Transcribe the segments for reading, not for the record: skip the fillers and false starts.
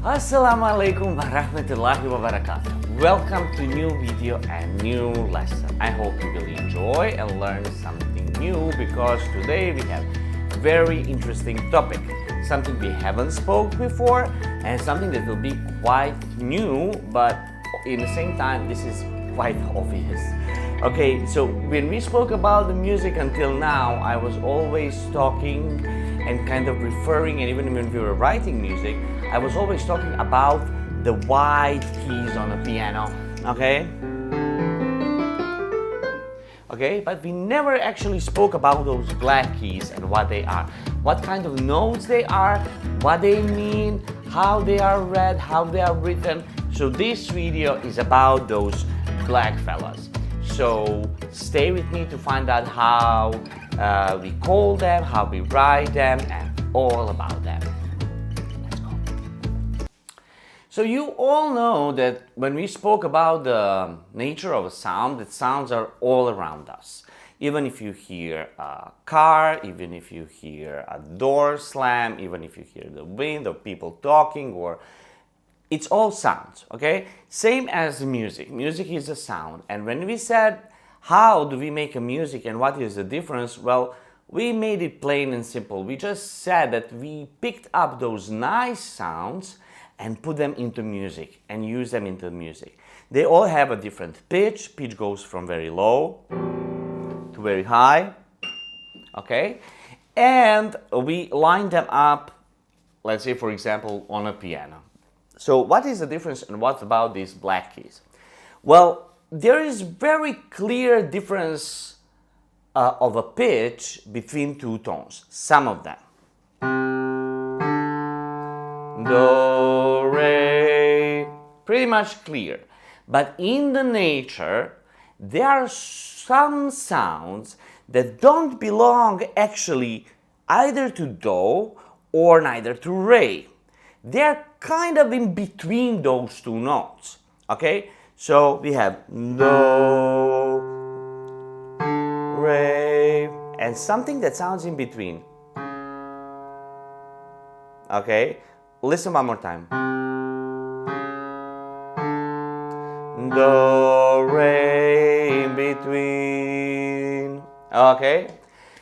Assalamualaikum warahmatullahi wabarakatuh. Welcome to new video and new lesson. I hope you will enjoy and learn something new because today we have very interesting topic. Something we haven't spoke before and something that will be quite new, but in the same time this is quite obvious. Okay, so when we spoke about the music until now, I was always talking and kind of referring, and even when we were writing music, I was always talking about the white keys on a piano, okay? Okay, but we never actually spoke about those black keys and what they are, what kind of notes they are, what they mean, how they are read, how they are written. So this video is about those black fellas. So stay with me to find out how we call them, how we write them, and all about them. Let's go. So you all know that when we spoke about the nature of a sound, that sounds are all around us. Even if you hear a car, even if you hear a door slam, even if you hear the wind or people talking, or it's all sounds, okay? Same as music. Music is a sound. And when we said, how do we make a music and what is the difference? Well, we made it plain and simple. We just said that we picked up those nice sounds and put them into music and use them into music. They all have a different pitch. Pitch goes from very low to very high, okay? And we line them up, let's say, for example, on a piano. So what is the difference and what about these black keys? Well, there is very clear difference of a pitch between two tones, some of them. Do, re, pretty much clear. But in the nature, there are some sounds that don't belong actually either to do or neither to re. They're kind of in between those two notes, okay? So we have do, re, and something that sounds in between. Okay? Listen one more time. Do, re, in between. Okay?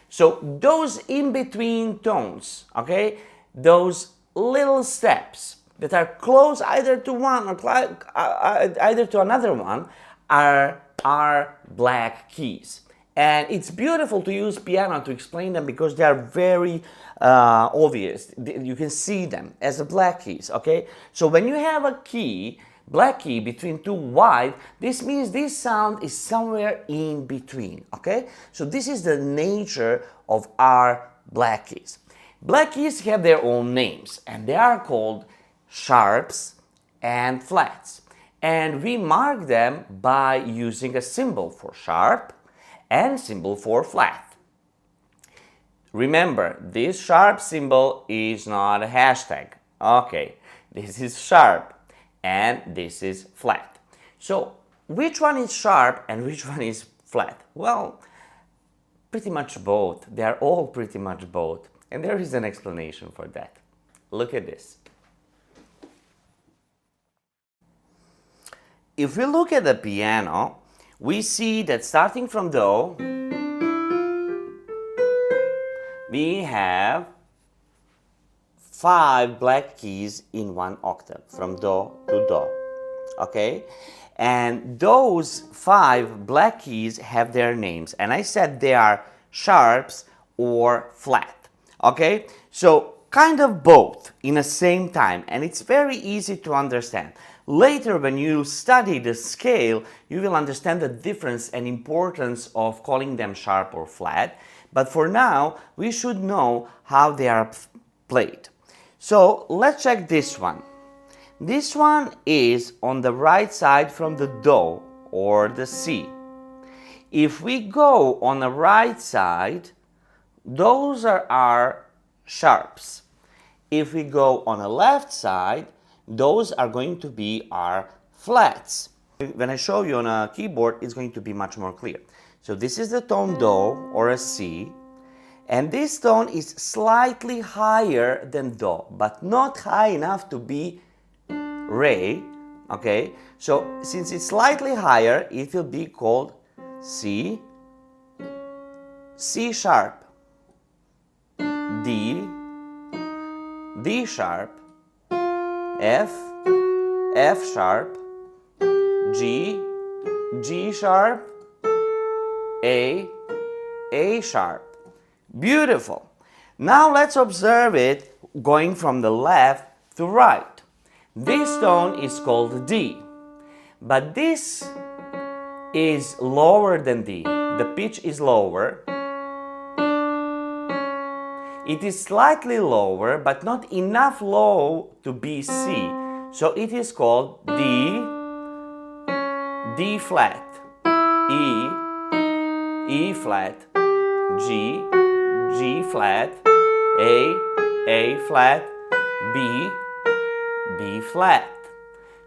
So those in between tones, okay? Those little steps that are close either to one or either to another one are black keys. And it's beautiful to use piano to explain them because they are very obvious. You can see them as the black keys, okay? So when you have a key, black key between two white, this means this sound is somewhere in between, okay? So this is the nature of our black keys. Black keys have their own names and they are called sharps and flats. And we mark them by using a symbol for sharp and symbol for flat. Remember, this sharp symbol is not a hashtag. Okay, this is sharp and this is flat. So which one is sharp and which one is flat? Well, pretty much both. They are all pretty much both. And there is an explanation for that. Look at this. If we look at the piano, we see that starting from do, we have 5 black keys in one octave, from do to do, okay? And those 5 black keys have their names, and I said they are sharps or flat. Okay, so kind of both in the same time, and it's very easy to understand. Later, when you study the scale, you will understand the difference and importance of calling them sharp or flat. But for now, we should know how they are played. So let's check this one. This one is on the right side from the do or the C. If we go on the right side, those are our sharps. If we go on the left side, those are going to be our flats. When I show you on a keyboard, it's going to be much more clear. So this is the tone do or a C, and this tone is slightly higher than do, but not high enough to be re, okay? So since it's slightly higher, it will be called C, C sharp, D, D sharp, F, F sharp, G, G sharp, A sharp. Beautiful. Now let's observe it going from the left to right. This tone is called D, but this is lower than D. The pitch is lower. It is slightly lower, but not enough low to be C. So it is called D, D flat, E flat, G, G flat, A flat, B flat.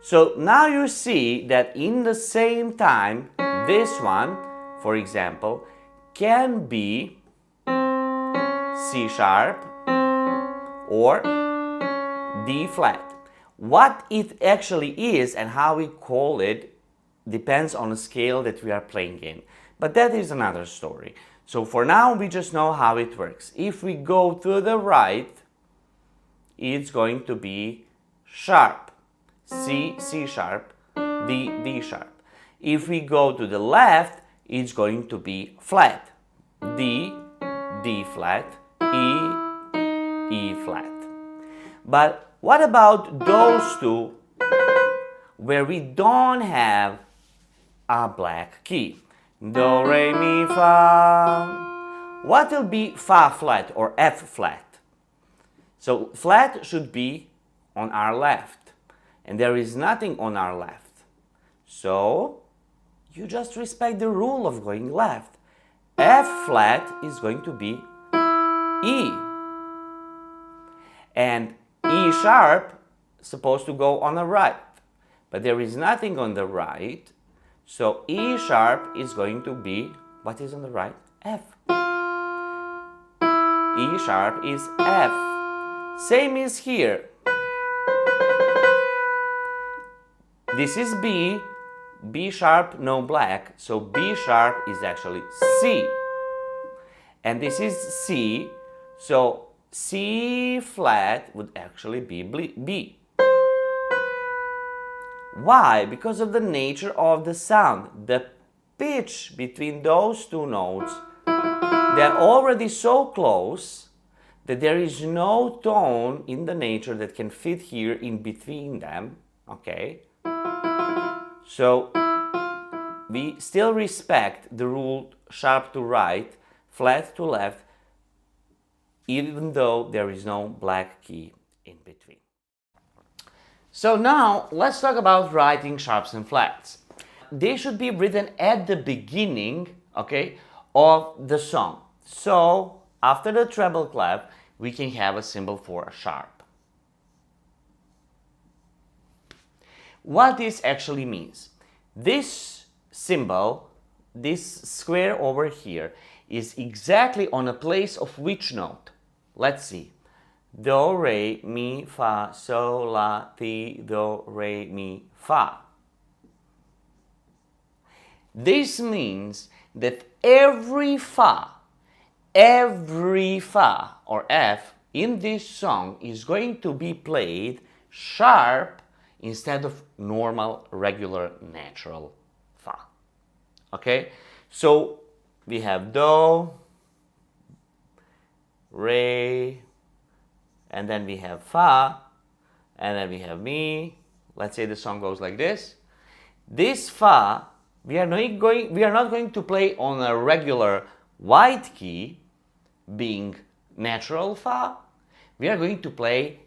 So now you see that in the same time, this one, for example, can be C sharp or D flat. What it actually is and how we call it depends on the scale that we are playing in. But that is another story. So for now, we just know how it works. If we go to the right, it's going to be sharp. C, C sharp, D, D sharp. If we go to the left, it's going to be flat. D, D flat, E flat. But what about those two where we don't have a black key? Do, re, mi, fa. What will be fa flat or F flat? So flat should be on our left, and there is nothing on our left. So you just respect the rule of going left. F flat is going to be E. And E sharp is supposed to go on the right, but there is nothing on the right. So E sharp is going to be, what is on the right? F. E sharp is F. Same is here. This is B, B sharp, no black, so B sharp is actually C. And this is C, so C flat would actually be B. Why? Because of the nature of the sound. The pitch between those two notes, they're already so close that there is no tone in the nature that can fit here in between them, okay? So we still respect the rule sharp to right, flat to left, even though there is no black key in between. So now let's talk about writing sharps and flats. They should be written at the beginning, okay, of the song. So after the treble clef, we can have a symbol for a sharp. What this actually means? This symbol, this square over here, is exactly on a place of which note? Let's see. Do, re, mi, fa, sol, la, ti, do, re, mi, fa. This means that every fa or F in this song is going to be played sharp instead of normal, regular, natural fa. Okay? So we have do, re, and then we have fa, and then we have mi. Let's say the song goes like this. This fa, we are not going to play on a regular white key, being natural fa. We are going to play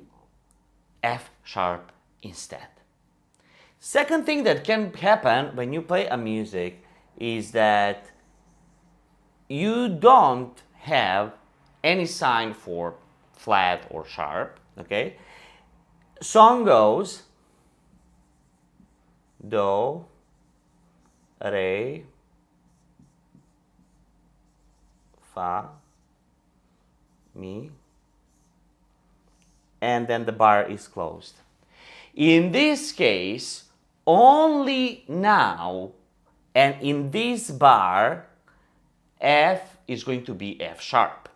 F sharp instead. Second thing that can happen when you play a music is that you don't have any sign for flat or sharp, okay? Song goes do, re, fa, mi, and then the bar is closed. In this case, only now and in this bar, F is going to be F sharp.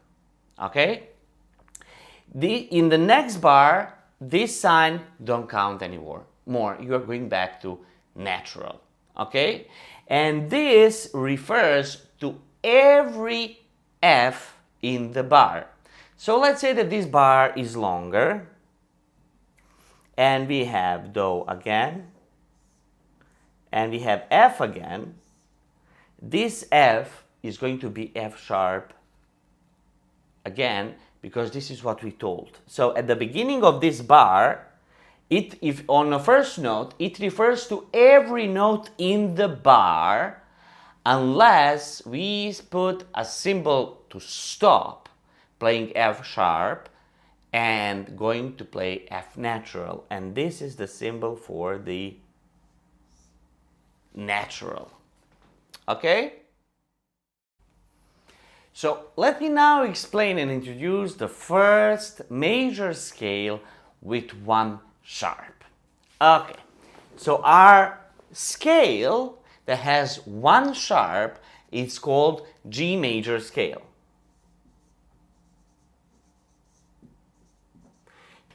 Okay? In the next bar, this sign don't count anymore. You are going back to natural. Okay? And this refers to every F in the bar. So let's say that this bar is longer, and we have Do again, and we have F again. This F is going to be F sharp again, because this is what we told. So at the beginning of this bar, if on the first note, it refers to every note in the bar, unless we put a symbol to stop playing F sharp and going to play F natural. And this is the symbol for the natural. Okay? So let me now explain and introduce the first major scale with 1 sharp. Okay, so our scale that has 1 sharp is called G major scale.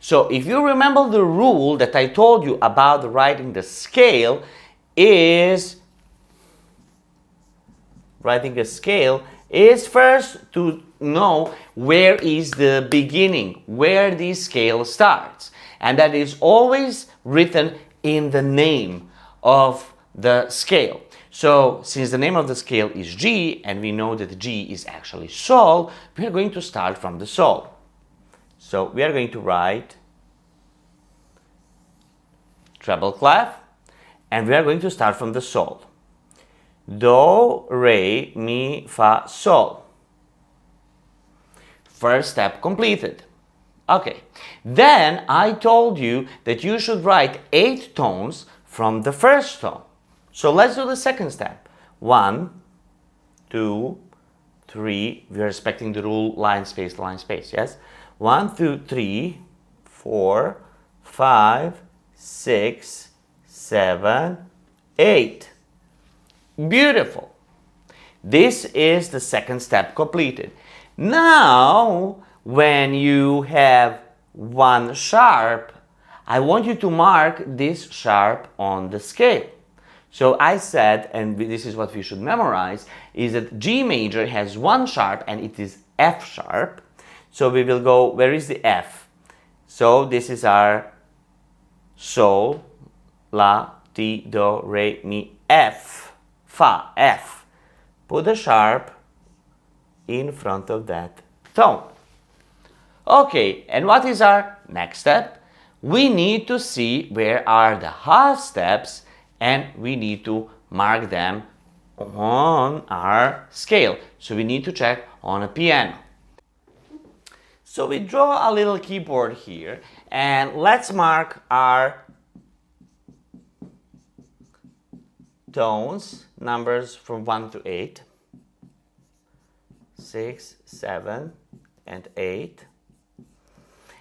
So if you remember the rule that I told you about writing the scale is first to know where is the beginning, where this scale starts. And that is always written in the name of the scale. So since the name of the scale is G, and we know that G is actually Sol, we are going to start from the Sol. So we are going to write treble clef, and we are going to start from the Sol. Do, re, mi, fa, sol. First step completed. Okay, then I told you that you should write 8 tones from the first tone. So let's do the second step. 1, 2, 3, we are respecting the rule line, space, yes? 1, 2, 3, 4, 5, 6, 7, 8. Beautiful. This is the second step completed. Now, when you have 1 sharp, I want you to mark this sharp on the scale. So I said, and this is what we should memorize, is that G major has 1 sharp and it is F sharp. So we will go, where is the F? So this is our Sol, La, Ti, Do, Re, Mi, F. Fa, F. Put the sharp in front of that tone. Okay, and what is our next step? We need to see where are the half steps, and we need to mark them on our scale. So we need to check on a piano. So we draw a little keyboard here, and let's mark our tones, numbers from 1 to 8, 6, 7, and 8.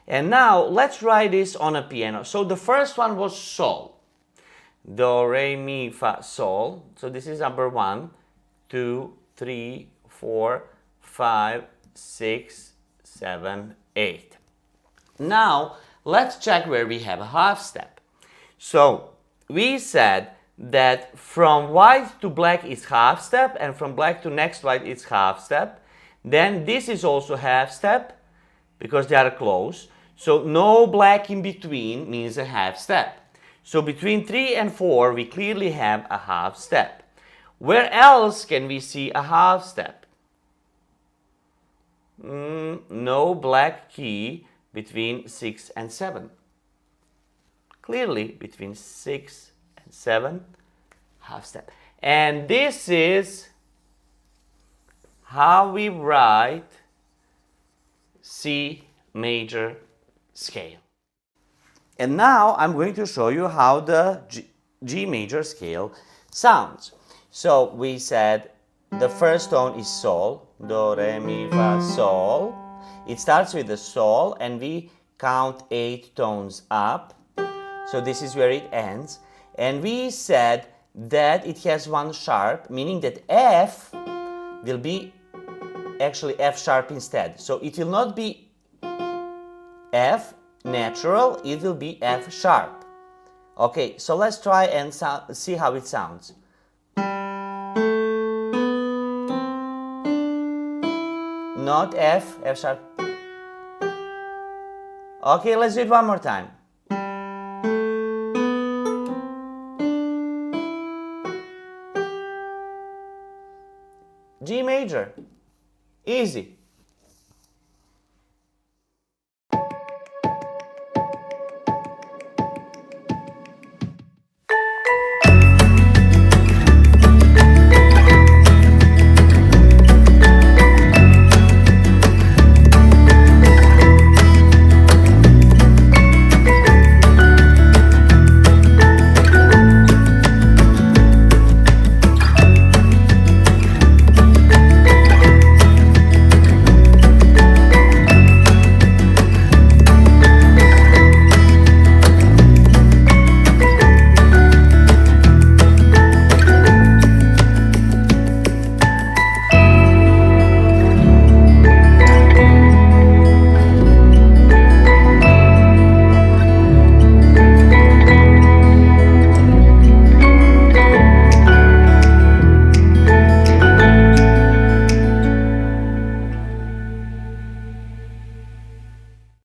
And now let's write this on a piano. So the first one was Sol. Do, re, mi, fa, sol. So this is number 1, 2, 3, 4, 5, 6, 7, 8. Now let's check where we have a half step. So we said that from white to black is half step, and from black to next white is half step. Then this is also half step because they are close. So no black in between means a half step. So between 3 and 4 we clearly have a half step. Where else can we see a half step? No black key between 6 and 7. Clearly between 6 and 7, half step. And this is how we write C major scale. And now I'm going to show you how the G major scale sounds. So we said the first tone is Sol, Do, Re, Mi, Fa, Sol. It starts with the Sol, and we count 8 tones up. So this is where it ends. And we said that it has one sharp, meaning that F will be actually F sharp instead. So it will not be F natural, it will be F sharp. Okay, so let's try and see how it sounds. Not F, F sharp. Okay, let's do it one more time. G major. Easy.